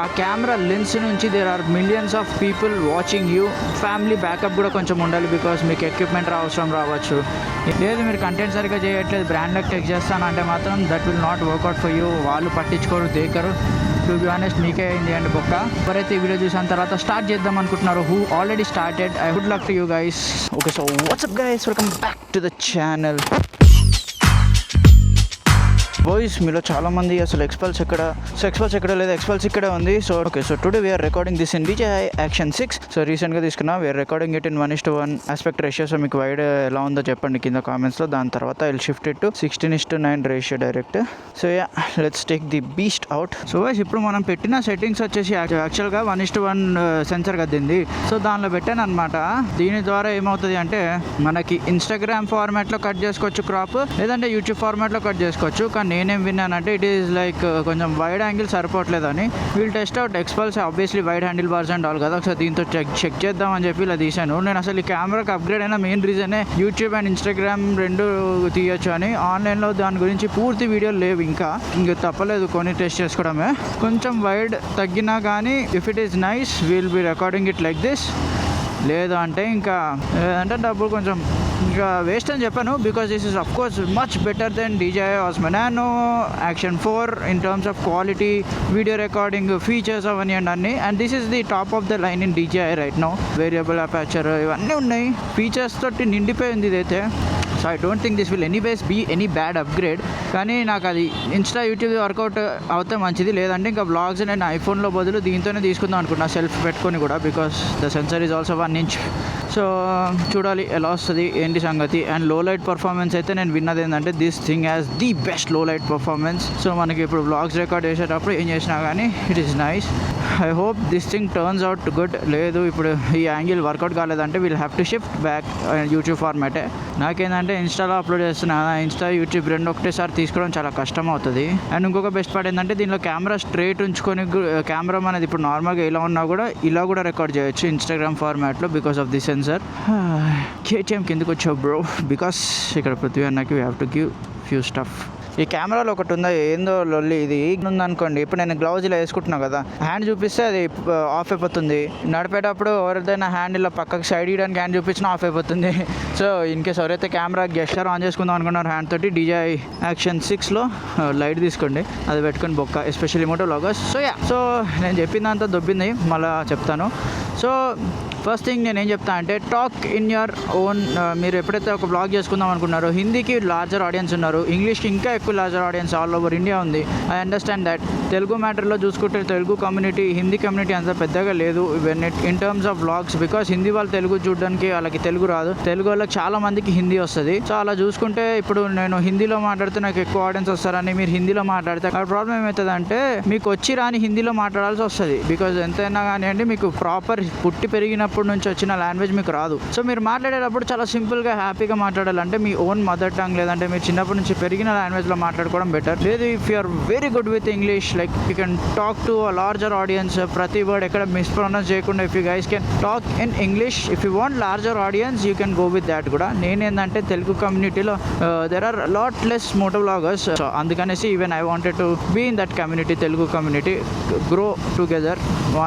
ఆ camera lens నుంచి there are millions of people watching you. Family backup కూడా కొంచెం ఉండాలి, బికాస్ మీకు ఎక్విప్మెంట్ అవసరం రావచ్చు. లేదు మీరు కంటెంట్ సరిగ్గా చేయట్లేదు, బ్రాండ్ టెక్ చేస్తానంటే మాత్రం that will not work out for you. వాళ్ళు పట్టించుకోరు, దేకరు. టు బి ఆనెస్ట్ మీకే అయింది అండి బొక్క. ఎవరైతే ఈ వీడియో చూసిన తర్వాత స్టార్ట్ చేద్దాం అనుకుంటున్నారు, who already started, I would luck to you guys. Okay, so what's up guys, welcome back to the channel. Boys, మీలో చాలా మంది అసలు ఎక్స్పల్స్ ఎక్కడ లేదు, ఎక్స్పల్స్ ఇక్కడే ఉంది. So okay, so today we're recording this in DJI Action 6. So రీసెంట్గా తీసుకున్నా, we're recording it in 1:1 aspect ratio. So మీకు వైడ్ ఎలా ఉందో చెప్పండి కింద కామెంట్స్లో. దాని తర్వాత I will shift it to 16:9 ratio direct. So yeah, let's take the beast out. So guys, ఇప్పుడు మనం పెట్టిన సెట్టింగ్స్ వచ్చేసి యాక్చువల్గా 1:1 సెన్సర్ కద్దింది. సో దానిలో పెట్టాను అనమాట. దీని ద్వారా ఏమవుతుంది అంటే మనకి ఇన్స్టాగ్రామ్ ఫార్మాట్లో కట్ చేసుకోవచ్చు క్రాప్, లేదంటే యూట్యూబ్ ఫార్మాట్లో కట్ చేసుకోవచ్చు. కానీ నేనేం విన్నానంటే ఇట్ ఈస్ లైక్ కొంచెం వైడ్ యాంగిల్ సరిపోవట్లేదని. We'll test out Xpulse obviously wide handle bars and all కదా. ఒకసారి దీంతో చెక్ చేద్దామని చెప్పి ఇలా తీశాను. నేను అసలు ఈ కెమెరాకి అప్గ్రేడ్ అయినా మెయిన్ రీజనే యూట్యూబ్ అండ్ ఇన్స్టాగ్రామ్ రెండు తీయొచ్చు అని. ఆన్లైన్లో దాని గురించి పూర్తి వీడియోలు లేవు, ఇంకా తప్పలేదు కొని టెస్ట్ చేసుకోవడమే. కొంచెం వైడ్ తగ్గినా కానీ if it is nice we'll be recording it like this. లేదు అంటే ఇంకా లేదంటే డబ్బులు కొంచెం ఇంకా వేస్ట్ అని చెప్పాను, because this is of course much better than DJI Osmo Nano, Action 4 in terms of quality, video recording features అవన్నీ అండ్ అన్నీ. And this is the top of the line in DJI right now. Variable aperture ఇవన్నీ ఉన్నాయి, features తోటి నిండిపోయింది ఇదైతే. So I don't think this will anyways be any bad upgrade. కానీ నాకు అది ఇన్స్టా యూట్యూబ్ వర్కౌట్ అవుతే మంచిది, లేదంటే ఇంకా బ్లాగ్స్ నేను ఐఫోన్లో బదులు దీంతోనే తీసుకుందాం అనుకున్నా, సెల్ఫ్ పెట్టుకొని కూడా, because the sensor is also 1 inch. So చూడాలి ఎలా వస్తుంది ఏంటి సంగతి. అండ్ లో లైట్ పర్ఫార్మెన్స్ అయితే నేను విన్నది ఏంటంటే this thing has the best low light performance. So మనకి ఇప్పుడు బ్లాగ్స్ రికార్డ్ చేసేటప్పుడు ఏం చేసినా కానీ it is nice. I hope this thing turns out good. లేదు ఇప్పుడు ఈ యాంగిల్ వర్కౌట్ కాలేదంటే will have to shift back YouTube ఫార్మాటే. నాకేంటంటే ఇన్స్టాలో అప్లోడ్ చేస్తున్నా, ఇన్స్టా యూట్యూబ్ రెండు ఒకటేసారి తీసుకోవడం చాలా కష్టం అవుతుంది. అండ్ ఇంకొక బెస్ట్ పార్ట్ ఏంటంటే దీనిలో కెమెరా స్ట్రైట్ ఉంచుకొని కెమెరా అనేది ఇప్పుడు నార్మల్గా ఇలా ఉన్నా కూడా ఇలా కూడా రికార్డ్ చేయొచ్చు ఇన్స్టాగ్రామ్ ఫార్మాట్లో, because of the sensor. KTM కిందకు వచ్చావు బ్రో, బికాస్ ఇక్కడ పృథ్వీ అన్నకి we have to give few stuff. ఈ కెమెరాలో ఒకటి ఉందా ఏందో లొల్లి, ఇది ఉందనుకోండి. ఇప్పుడు నేను గ్లౌజ్ ఇలా వేసుకుంటున్నా కదా, హ్యాండ్ చూపిస్తే అది ఆఫ్ అయిపోతుంది. నడిపేటప్పుడు ఎవరిదైనా హ్యాండ్ ఇలా పక్కకి సైడ్ ఇవ్వడానికి హ్యాండ్ చూపించినా ఆఫ్ అయిపోతుంది. సో ఇన్ కేస్ ఎవరైతే కెమెరా గెస్టర్ ఆన్ చేసుకుందాం అనుకున్నారు హ్యాండ్ తోటి, DJI Action 6లో లైట్ తీసుకోండి, అది పెట్టుకొని బొక్క, ఎస్పెషల్లీ మోటో వ్లాగర్స్. సో నేను చెప్పిందంతా దొబ్బింది, మళ్ళీ చెప్తాను. సో ఫస్ట్ థింగ్ నేను ఏం చెప్తా అంటే టాక్ ఇన్ యువర్ ఓన్. మీరు ఎప్పుడైతే ఒక బ్లాగ్ చేసుకుందాం అనుకున్నారో, హిందీకి లార్జర్ ఆడియన్స్ ఉన్నారు, ఇంగ్లీష్కి ఇంకా ఎక్కువ larger audience all over India ఉంది. I understand that. తెలుగు మ్యాటర్లో చూసుకుంటే తెలుగు కమ్యూనిటీ, హిందీ కమ్యూనిటీ అంత పెద్దగా లేదు in terms of vlogs, because Hindi వాళ్ళు తెలుగు చూడడానికి వాళ్ళకి తెలుగు రాదు, తెలుగు వాళ్ళకి చాలా మందికి హిందీ వస్తుంది. సో అలా చూసుకుంటే ఇప్పుడు నేను హిందీలో మాట్లాడితే నాకు ఎక్కువ ఆడియన్స్ వస్తారని మీరు హిందీలో మాట్లాడితే ఆ ప్రాబ్లం ఏమవుతుంది అంటే మీకు వచ్చి రాని హిందీలో మాట్లాడాల్సి వస్తుంది, బికాజ్ ఎంతైనా కానివ్వండి మీకు ప్రాపర్ పుట్టి పెరిగినప్పటి నుంచి వచ్చిన లాంగ్వేజ్ మీకు రాదు. సో మీరు మాట్లాడేటప్పుడు చాలా సింపుల్గా హ్యాపీగా మాట్లాడాలంటే మీ ఓన్ మదర్ టంగ్, లేదంటే మీరు చిన్నప్పటి నుంచి పెరిగిన లాంగ్వేజ్లో మాట్లాడుకోవడం బెటర్. లేదు if you are very good with English, like you can talk to a larger audience, ప్రతి వర్డ్ ఎక్కడ మిస్ప్రొనౌన్స్ చేయకుండా if you guys can talk in English, if you want larger audience you can go with that కూడా. నేనేంటంటే తెలుగు కమ్యూనిటీలో there are lot less moto vloggers, so అందుకనేసి even I wanted to be in that community, Telugu community, grow together.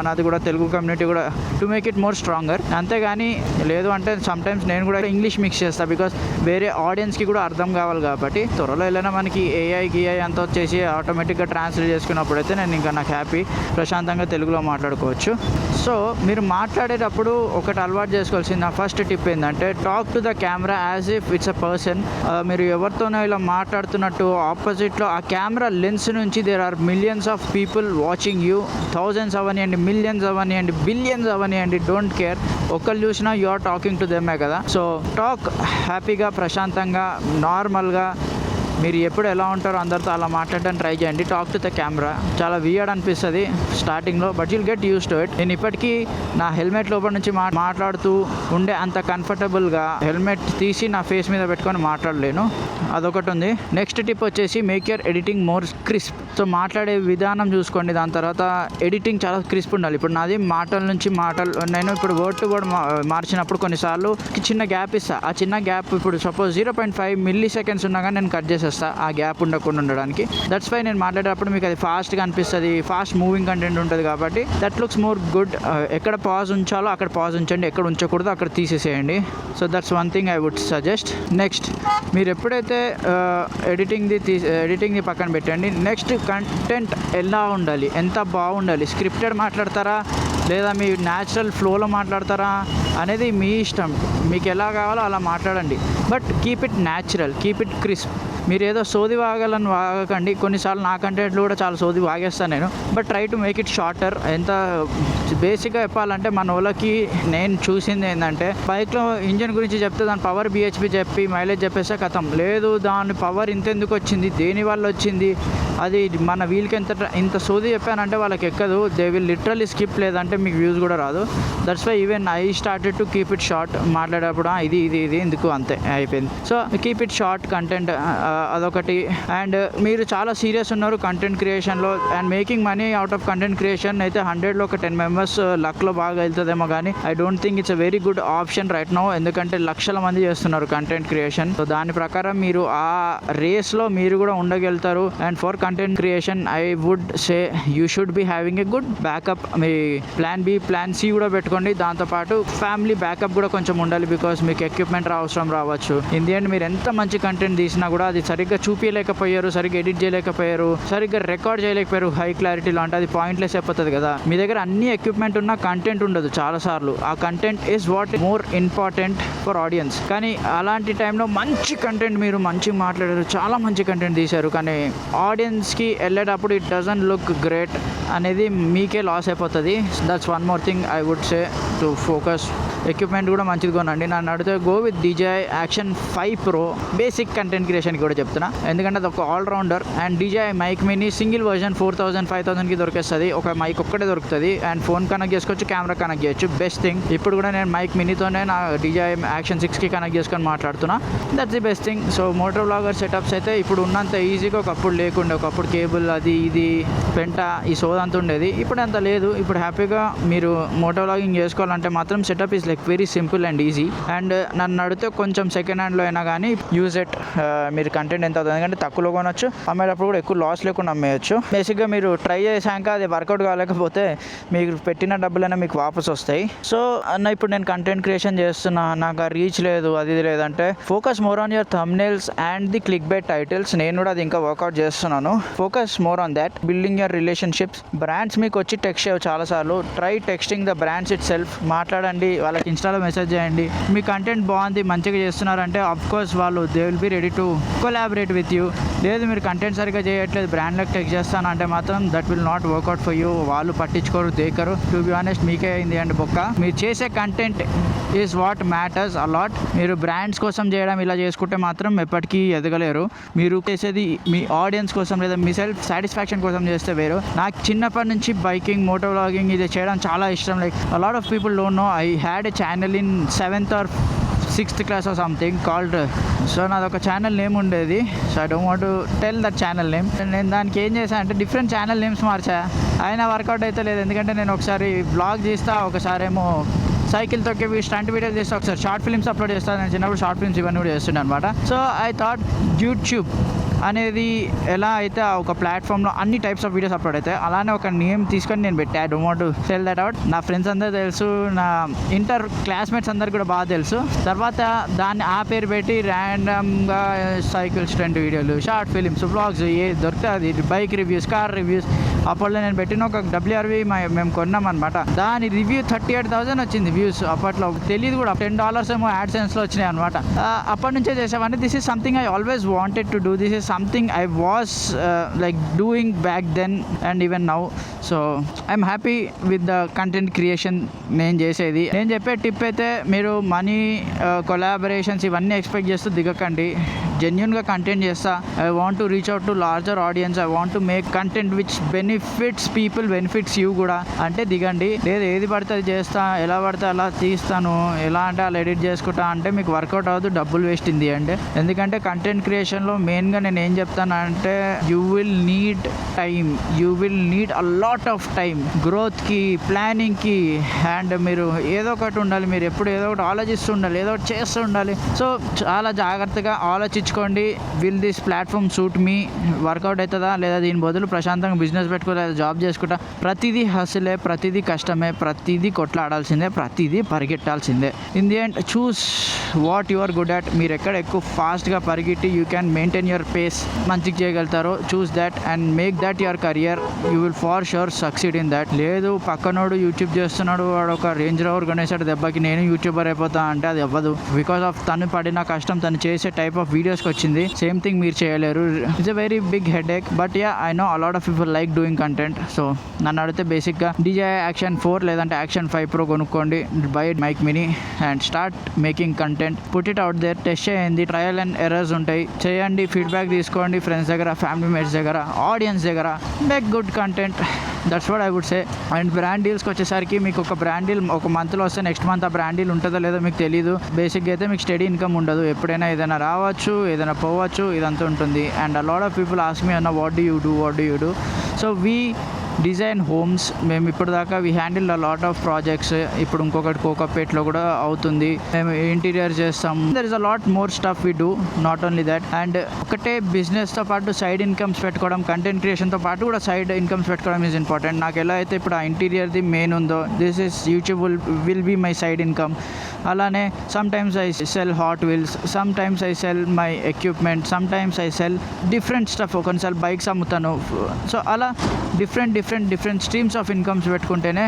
నాది కూడా Telugu community కూడా to make it more stronger. అంతేగాని లేదు అంటే సమ్టైమ్స్ నేను కూడా ఇంగ్లీష్ మిక్స్ చేస్తాను, బికాస్ వేరే ఆడియన్స్కి కూడా అర్థం కావాలి కాబట్టి. త్వరలో వెళ్ళినా మనకి AI అంతా వచ్చేసి ఆటోమేటిక్గా ట్రాన్స్లేట్ చేసుకున్నప్పుడు అయితే నేను ఇంకా నాకు హ్యాపీ, ప్రశాంతంగా తెలుగులో మాట్లాడుకోవచ్చు. సో మీరు మాట్లాడేటప్పుడు ఒకటి అలవాటు చేసుకోవాల్సింది నా ఫస్ట్ టిప్ ఏంటంటే talk to the camera as if it's a person. మీరు ఎవరితోనో ఇలా మాట్లాడుతున్నట్టు ఆపోజిట్లో ఆ కెమెరా లెన్స్ నుంచి there are millions of people watching you, thousands అవనివ్వండి, మిలియన్స్ అవనివ్వండి, బిలియన్స్ అవనివ్వండి, డోంట్ కేర్. ఒక్కరు చూసినా యు ఆర్ టాకింగ్ టు దెమే కదా. సో టాక్ హ్యాపీగా, ప్రశాంతంగా, నార్మల్గా. మీరు ఎప్పుడు ఎలా ఉంటారో అందరితో అలా మాట్లాడడానికి ట్రై చేయండి. Talk to the camera. చాలా వియర్డ్ అనిపిస్తుంది స్టార్టింగ్లో, but you'll get use to it. నేను ఇప్పటికీ నా హెల్మెట్ లోపల నుంచి మాట్లాడుతూ ఉండే అంత కంఫర్టబుల్గా హెల్మెట్ తీసి నా ఫేస్ మీద పెట్టుకొని మాట్లాడలేను, అదొకటి ఉంది. నెక్స్ట్ టిప్ వచ్చేసి make your editing more crisp. So మాట్లాడే విధానం చూసుకోండి, దాని తర్వాత ఎడిటింగ్ చాలా క్రిస్ప్ ఉండాలి. ఇప్పుడు నాది మాటల నుంచి నేను ఇప్పుడు వర్డ్ టు వర్డ్ మార్చినప్పుడు కొన్నిసార్లు చిన్న గ్యాప్ ఇస్తా. ఆ చిన్న గ్యాప్ ఇప్పుడు సపోజ్ 0.5 milli seconds ఉన్నా కానీ నేను కట్ చేసి చేసేస్తా ఆ గ్యాప్ ఉండకుండా ఉండడానికి. దట్స్ వై నేను మాట్లాడేటప్పుడు మీకు అది ఫాస్ట్గా అనిపిస్తుంది, ఫాస్ట్ మూవింగ్ కంటెంట్ ఉంటుంది కాబట్టి దట్ లుక్స్ మోర్ గుడ్. ఎక్కడ పాజ్ ఉంచాలో అక్కడ పాజ్ ఉంచండి, ఎక్కడ ఉంచకూడదు అక్కడ తీసేసేయండి. So that's one thing I would suggest. Next మీరు ఎప్పుడైతే ఎడిటింగ్ది పక్కన పెట్టండి. నెక్స్ట్ కంటెంట్ ఎలా ఉండాలి, ఎంత బాగుండాలి, స్క్రిప్టెడ్ మాట్లాడతారా లేదా మీ న్యాచురల్ ఫ్లోలో మాట్లాడతారా అనేది మీ ఇష్టం. మీకు ఎలా కావాలో అలా మాట్లాడండి, but keep it natural, keep it crisp. మీరు ఏదో సోది వాగాలని వాగకండి. కొన్నిసార్లు నా కంటెంట్లో కూడా చాలా సోది వాగేస్తాను నేను, but try to make it shorter. ఎంత బేసిక్గా చెప్పాలంటే మన వాళ్ళకి నేను చూసింది ఏంటంటే బైక్లో ఇంజన్ గురించి చెప్తే దాని పవర్ బిహెచ్పి చెప్పి మైలేజ్ చెప్పేస్తే కథం లేదు, దాని పవర్ ఇంతెందుకు వచ్చింది, దేనివల్ల వచ్చింది, అది మన వీల్కి ఇంత సోది చెప్పానంటే వాళ్ళకి ఎక్కదు. దే విల్ లిటరల్లీ స్కిప్, లేదంటే మీకు వ్యూస్ కూడా రాదు. That's why even I started to keep it short. మాట్లాడేటప్పుడు ఇది ఇది ఇది ఎందుకు అంతే అయిపోయింది. So keep it short content, అదొకటి. అండ్ మీరు చాలా సీరియస్ ఉన్నారు కంటెంట్ క్రియేషన్లో and making money out of content creation అయితే 100లో ఒక 10 మెంబర్స్ లక్లో బాగా వెళ్తుందేమో, కానీ I don't think it's a very good option right now. ఎందుకంటే లక్షల మంది చేస్తున్నారు కంటెంట్ క్రియేషన్. సో దాని ప్రకారం మీరు ఆ రేస్లో మీరు కూడా ఉండగలుగుతారు. And for content creation I would say you should be having a good backup. మీ ప్లాన్ బి ప్లాన్ సి కూడా పెట్టుకోండి. దాంతోపాటు ఫ్యామిలీ బ్యాకప్ కూడా కొంచెం ఉండాలి, బికాస్ మీకు ఎక్విప్మెంట్ అవసరం రావచ్చు. ఇన్ ది ఎండ్ మీరు ఎంత మంచి కంటెంట్ తీసినా కూడా అది సరిగ్గా చూపించలేకపోయారు, సరిగ్గా ఎడిట్ చేయలేకపోయారు, సరిగ్గా రికార్డ్ చేయలేకపోయారు హై క్లారిటీలో, అంటే అది పాయింట్లెస్ అయిపోతుంది కదా. మీ దగ్గర అన్ని ఎక్విప్మెంట్ ఉన్నా కంటెంట్ ఉండదు చాలాసార్లు. ఆ content is what more important for audience. కానీ అలాంటి టైంలో మంచి కంటెంట్, మీరు మంచిగా మాట్లాడారు, చాలా మంచి కంటెంట్ తీశారు, కానీ ఆడియన్స్కి వెళ్ళేటప్పుడు ఇట్ డజంట్ లుక్ గ్రేట్ అనేది మీకే లాస్ అయిపోతుంది. That's one more thing I would say to focus. Equipment కూడా మంచిది కొనండి. నన్ను అడిగితే గో విత్ DJI Action 5 Pro. Basic content క్రియేషన్కి కూడా చెప్తున్నా, ఎందుకంటే అది ఒక allrounder. And DJI mic mini single version 4000 5000కి దొరికేస్తుంది. ఒక మైక్ ఒక్కటే దొరుకుతుంది అండ్ ఫోన్ కనెక్ట్ చేసుకోవచ్చు, కెమెరా కనెక్ట్ చేయొచ్చు. Best thing. ఇప్పుడు కూడా నేను మైక్ మినీతోనే నా DJI Action 6కి కనెక్ట్ చేసుకొని మాట్లాడుతున్నా. That's the best thing. So moto vlogger setups అయితే ఇప్పుడు ఉన్నంత ఈజీగా ఒకప్పుడు లేకుండే. ఒకప్పుడు కేబుల్ అది ఇది పెంట ఈ సోదంతా ఉండేది, ఇప్పుడు అంత లేదు. ఇప్పుడు హ్యాపీగా మీరు మోటో వ్లాగింగ్ చేసుకోవాలంటే మాత్రం setup is like very simple and easy. And నన్ను అడిగితే కొంచెం సెకండ్ హ్యాండ్లో అయినా కానీ యూజ్ ఇట్. మీరు కంటెంట్ ఎంత అవుతుంది, ఎందుకంటే తక్కువలో కొనొచ్చు, అమ్మేటప్పుడు కూడా ఎక్కువ లాస్ లేకుండా అమ్మేయచ్చు. బేసిక్గా మీరు ట్రై చేశాక అది వర్కౌట్ కాలేకపోతే మీరు పెట్టిన డబ్బులైనా మీకు వాపస్ వస్తాయి. సో అన్న ఇప్పుడు నేను కంటెంట్ క్రియేషన్ చేస్తున్నా, నాకు ఆ రీచ్ లేదు, అది లేదంటే focus more on your thumbnails and the click bait titles. నేను కూడా అది ఇంకా వర్కౌట్ చేస్తున్నాను. Focus more on that. Building your relationships. Brands మీకు వచ్చి టెక్స్ట్ చేయవు చాలాసార్లు. Try texting the brands it self. మాట్లాడండి, వాళ్ళకి ఇన్స్టాలో మెసేజ్ చేయండి. మీ కంటెంట్ బాగుంది, మంచిగా చేస్తున్నారంటే ఆఫ్కోర్స్ వాళ్ళు they will be ready to collaborate with you. లేదు మీరు కంటెంట్ సరిగ్గా చేయట్లేదు, బ్రాండ్లకు టెక్స్ట్ చేస్తాను అంటే మాత్రం that will not work out for you. వాళ్ళు పట్టించుకోరు, దేకరు. టు బి ఆనెస్ట్ మీకే అయింది అండ్ బొక్క. మీరు చేసే content is what matters allot. మీరు బ్రాండ్స్ కోసం చేయడం ఇలా చేసుకుంటే మాత్రం ఎప్పటికీ ఎదగలేరు. మీరు చేసేది మీ ఆడియన్స్ కోసం లేదా మీ సెల్ఫ్ సాటిస్ఫాక్షన్ కోసం చేస్తే వేరు. నాకు చిన్నప్పటి నుంచి బైకింగ్, మోటో వ్లాగింగ్ ఇది చేయడం చాలా ఇష్టం. Like a lot of people don't know I had a channel in 7th or 6th class or something called, so నాది ఒక ఛానల్ నేమ్ ఉండేది. So I don't want to tell that channel name. నేను దానికి ఏం చేశాను అంటే different channel names మార్చా. అయినా work out అయితే లేదు, ఎందుకంటే నేను ఒకసారి బ్లాగ్ చేస్తా, ఒకసారి ఏమో సైకిల్ తొక్కి స్టంట్ వీడియోలు చేస్తా, ఒకసారి షార్ట్ ఫిల్మ్స్ అప్లోడ్ చేస్తాను. నేను చిన్నప్పుడు షార్ట్ ఫిల్మ్స్ ఇవన్నీ కూడా చేస్తుండే అనమాట. సో ఐ థాట్ యూట్యూబ్ అనేది ఎలా అయితే ఒక ప్లాట్ఫామ్లో అన్ని టైప్స్ ఆఫ్ వీడియోస్ అప్లోడ్ అవుతాయి, అలానే ఒక నేమ్ తీసుకొని నేను పెట్టా. I don't want to tell that out. నా ఫ్రెండ్స్ అందరూ తెలుసు, నా ఇంటర్ క్లాస్మేట్స్ అందరికి కూడా బాగా తెలుసు. తర్వాత దాన్ని ఆ పేరు పెట్టి ర్యాండమ్గా సైకిల్ స్టంట్ వీడియోలు, షార్ట్ ఫిలిమ్స్, వ్లాగ్స్ ఏ దొరుకుతుంది, బైక్ రివ్యూస్, కార్ రివ్యూస్. అప్పట్లో నేను పెట్టిన ఒక WRV మేము కొన్నాం అనమాట. దాని రివ్యూ 38,000 వచ్చింది వ్యూస్. అప్పట్లో తెలియదు కూడా, $10 ఏమో యాడ్సెన్స్లో వచ్చినాయి అనమాట. అప్పటి నుంచే చేసామంటే this is something I always wanted to do. This is something I was like doing back then and even now. So I'm happy with the content creation నేను చేసేది. నేను చెప్పే టిప్ అయితే మీరు మనీ, కొలాబరేషన్స్ ఇవన్నీ ఎక్స్పెక్ట్ చేస్తూ దిగకండి. జెన్యున్గా content చేస్తా. I want to reach out to larger audience. I want to make content which benefits people, benefits you కూడా. అంటే దిగండి. లేదు ఏది పడితే అది చేస్తా, ఎలా పడితే అలా తీస్తాను, ఎలా అంటే అలా ఎడిట్ చేసుకుంటా అంటే మీకు వర్కౌట్ అవ్వదు, డబ్బులు వేస్ట్ ఇంది అంటే. ఎందుకంటే కంటెంట్ క్రియేషన్లో మెయిన్గా నేను ఏం చెప్తాను అంటే you will need time, you will need a lot of time గ్రోత్కి, ప్లానింగ్కి. అండ్ మీరు ఏదో ఒకటి ఉండాలి, మీరు ఎప్పుడు ఏదో ఒకటి ఆలోచిస్తూ ఉండాలి, ఏదో ఒకటి చేస్తూ ఉండాలి. సో చాలా జాగ్రత్తగా ఆలోచించుకొని చూసుకోండి, will this platform suit me, work out అవుతుందా లేదా, దీని బదులు ప్రశాంతంగా బిజినెస్ పెట్టుకో లేదా జాబ్ చేసుకుంటా. ప్రతిదీ హస్లే, ప్రతిదీ కష్టమే, ప్రతిదీ కొట్లాడాల్సిందే, ప్రతిదీ పరిగెట్టాల్సిందే. In the end choose what you are good at. మీరు ఎక్కడ ఎక్కువ ఫాస్ట్గా పరిగెట్టి you can maintain your pace మంచిగా చేయగలుగుతారో choose that and make that your career. You will for sure succeed in that. లేదు పక్కనోడు యూట్యూబ్ చేస్తున్నాడు, వాడు ఒక రేంజ్ రోవర్ కొనేసాడు దెబ్బకి నేను యూట్యూబర్ అయిపోతా అంటే అది అవ్వదు. బికాస్ ఆఫ్ తను పడిన కష్టం, తను చేసే టైప్ ఆఫ్ వీడియోస్కి వచ్చింది. సేమ్ థింగ్ మీరు చేయలేరు. It's a very big headache. But yeah I know a lot of people like doing content. So నన్ను అడిగితే బేసిక్గా DJI Action 4 లేదంటే Action 5 Pro కొనుక్కోండి, buy mike mini and start making content, put it out there, test చేయండి, trial and errors ఉంటాయి, చేయండి, feedback తీసుకోండి friends దగ్గర, ఫ్యామిలీ మేట్స్ దగ్గర, ఆడియన్స్ దగ్గర, make good content. That's what I would say. And brand డీల్స్కి వచ్చేసరికి మీకు ఒక బ్రాండ్ డీల్ ఒక మంత్లో వస్తే నెక్స్ట్ మంత్ ఆ బ్రాండ్ డీల్ ఉంటుందో లేదో మీకు తెలియదు. బేసిక్గా అయితే మీకు స్టడీ ఇన్కమ్ ఉండదు, ఎప్పుడైనా ఏదైనా రావచ్చు, ఏదైనా పోవచ్చు, ఇదంతా ఉంటుంది. And a lot of people ask me అన్న what do you do. So we design homes. మేము ఇప్పుడు దాకా we handle a lot of projects. ఇప్పుడు ఇంకొకటి కోకాపేట్లో కూడా అవుతుంది, మేము ఇంటీరియర్ చేస్తాం. There is a lot more stuff we do, not only that. And ఒకటే బిజినెస్తో పాటు సైడ్ ఇన్కమ్స్ పెట్టుకోవడం, కంటెంట్ క్రియేషన్తో పాటు కూడా సైడ్ ఇన్కమ్స్ పెట్టుకోవడం ఈజ్ ఇంపార్టెంట్. నాకు ఎలా అయితే ఇప్పుడు ఆ ఇంటీరియర్ది మెయిన్ ఉందో, this is YouTube will be my side income. అలానే sometimes I sell Hot Wheels, sometimes I sell my equipment, sometimes I sell different stuff. కొన్నిసార్లు bikes అమ్ముతాను. సో అలా డిఫరెంట్ స్ట్రీమ్స్ ఆఫ్ ఇన్కమ్స్ పెట్టుకుంటేనే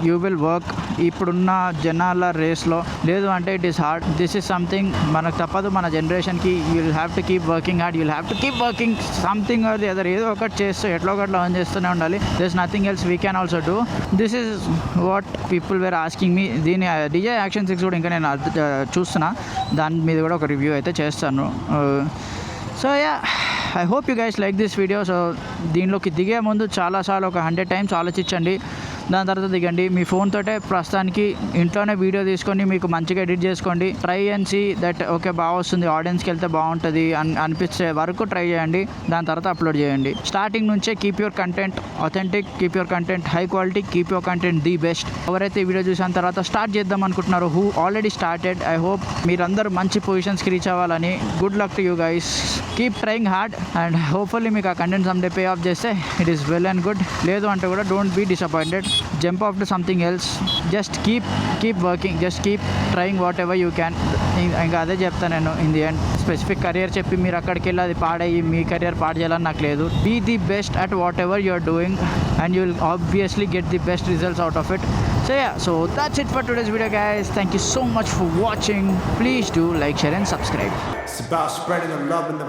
you will work. ఇప్పుడున్న జనాల రేస్లో లేదు అంటే it is hard. This is something మనకు తప్పదు. మన జనరేషన్కి you will have to keep working hard, you will have to keep working something or the other. ఏదో ఒకటి చేస్తూ ఎట్లా ఒకటి ఆన్ చేస్తూనే ఉండాలి. This nothing else we can also do. This is what people were asking me. దీని DJI Action 6 కూడా ఇంకా నేను చూస్తున్నా, దాని మీద కూడా ఒక రివ్యూ అయితే చేస్తాను. So yeah, I hope you guys like this video. So దీనిలోకి దిగే ముందు చాలాసార్లు ఒక 100 times ఆలోచించండి, దాని తర్వాత దిగండి. మీ ఫోన్ తోటే ప్రస్తుతానికి ఇంట్లోనే వీడియో తీసుకొని మీకు మంచిగా ఎడిట్ చేసుకోండి. Try and see that okay బాగా వస్తుంది, ఆడియన్స్కి వెళ్తే బాగుంటుంది అనిపించే వరకు ట్రై చేయండి, దాని తర్వాత అప్లోడ్ చేయండి. స్టార్టింగ్ నుంచే keep your content authentic, keep your content high quality, keep your content the best. ఎవరైతే ఈ వీడియో చూసిన తర్వాత స్టార్ట్ చేద్దాం అనుకుంటున్నారో, who already started, I hope మీరందరూ మంచి పొజిషన్స్కి రీచ్ అవ్వాలని. Good luck to you guys, keep trying hard and hopefully మీకు ఆ కంటెంట్ సమ్డే పే ఆఫ్ చేస్తే it is well and good. లేదు అంటే కూడా don't be disappointed, jump off to something else. Just keep working, just keep trying whatever you can. ఇంకా అదే చెప్తాను నేను. In the end specific career చెప్పి మీరు అక్కడికి వెళ్ళి అది పాడయ్యి మీ కెరియర్ పాడు చేయాలని నాకు లేదు. Be the best at whatever you are doing and you will obviously get the best results out of it. So yeah, so that's it for today's video guys. Thank you so much for watching. Please do like, share and subscribe. It's about spreading the love and the